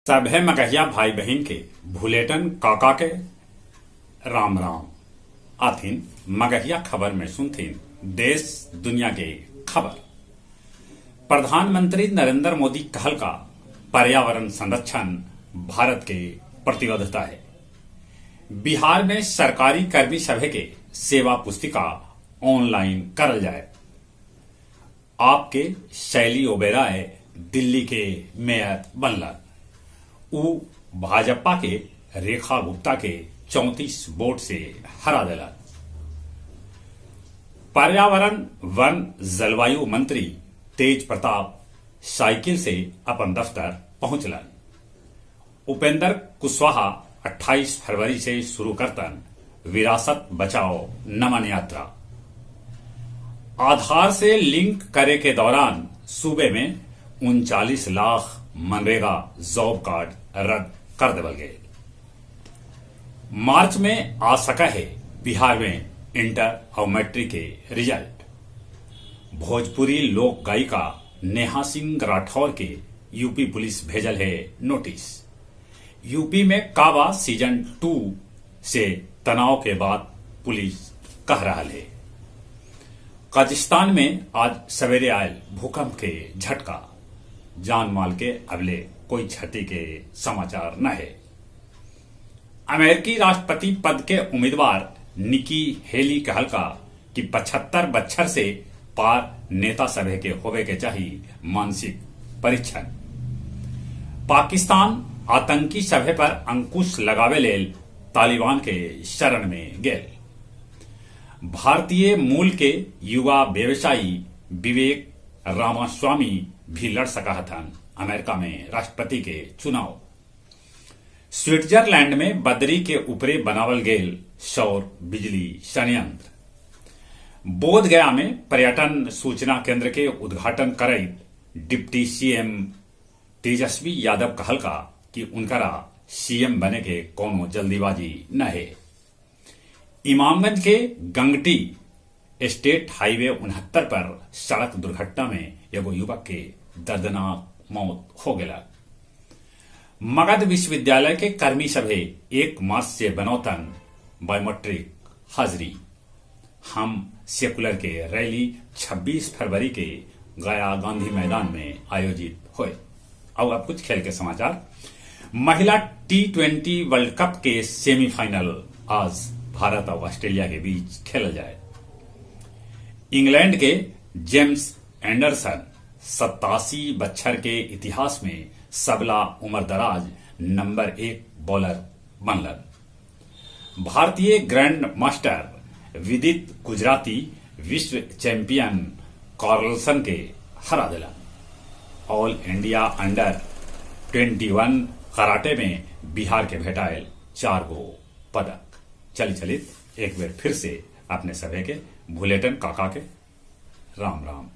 सभे मगहिया भाई बहन के भुलेटन काका के राम राम आथिन मगहिया खबर में सुनथिन देश दुनिया के खबर। प्रधानमंत्री नरेंद्र मोदी कहल का पर्यावरण संरक्षण भारत के प्रतिबद्धता है। बिहार में सरकारी कर्मी सभे के सेवा पुस्तिका ऑनलाइन करल जाए। आपके शैली ओबेराय दिल्ली के मेयर बनलन। उ भाजपा के रेखा गुप्ता के 34 वोट से हरा दिलन। पर्यावरण वन जलवायु मंत्री तेज प्रताप साइकिल से अपन दफ्तर पहुंचलन। उपेंद्र कुशवाहा 28 फरवरी से शुरू करतन विरासत बचाओ नमन यात्रा। आधार से लिंक करे के दौरान सूबे में 39 लाख मनरेगा जॉब कार्ड रद्द कर देवल गए। मार्च में आ सका है बिहार में इंटर और मैट्रिक के रिजल्ट। भोजपुरी लोक गायिका नेहा सिंह राठौर के यूपी पुलिस भेजल है नोटिस। यूपी में काबा सीजन 2 से तनाव के बाद पुलिस कह रहा है। कजाकिस्तान में आज सवेरे आयल भूकंप के झटका। जान माल के अबले कोई क्षति के समाचार न है। अमेरिकी राष्ट्रपति पद के उम्मीदवार निकी हेली कहल का कि 75 बच्छर से पार नेता सभे के होवे के चाहिए मानसिक परीक्षण। पाकिस्तान आतंकी सभे पर अंकुश लगावे लेल तालिबान के शरण में गेल। भारतीय मूल के युवा व्यवसायी विवेक रामास्वामी भी लड़ सका हथन अमेरिका में राष्ट्रपति के चुनाव। स्विट्जरलैंड में बदरी के ऊपरे बनावल गेल सौर बिजली संयंत्र। बोधगया में पर्यटन सूचना केंद्र के उद्घाटन करैत डिप्टी सीएम तेजस्वी यादव कहल का कि उनकरा सीएम बने के कोनो जल्दीबाजी न है। इमामगंज के गंगटी स्टेट हाईवे 69 पर सड़क दुर्घटना में एगो युवक के दर्दनाक मौत हो गया। मगध विश्वविद्यालय के कर्मी सभे 1 मार्च से बनौतन बायोमेट्रिक हाजिरी। हम सेकुलर के रैली 26 फरवरी के गया गांधी मैदान में आयोजित हुए। अब कुछ खेल के समाचार। महिला T20 वर्ल्ड कप के सेमीफाइनल आज भारत और ऑस्ट्रेलिया के बीच खेला जाए। इंग्लैंड के जेम्स एंडरसन 87 बच्छर के इतिहास में सबला उम्रदराज नंबर 1 बॉलर बनलन। भारतीय ग्रैंड मास्टर विदित गुजराती विश्व चैंपियन कार्लसन के हरा दिलन। ऑल इंडिया अंडर 21 कराटे में बिहार के भेटायल 4 गो पदक। चलित एक बेर फिर से अपने सभे के भुलेटन काका के राम राम।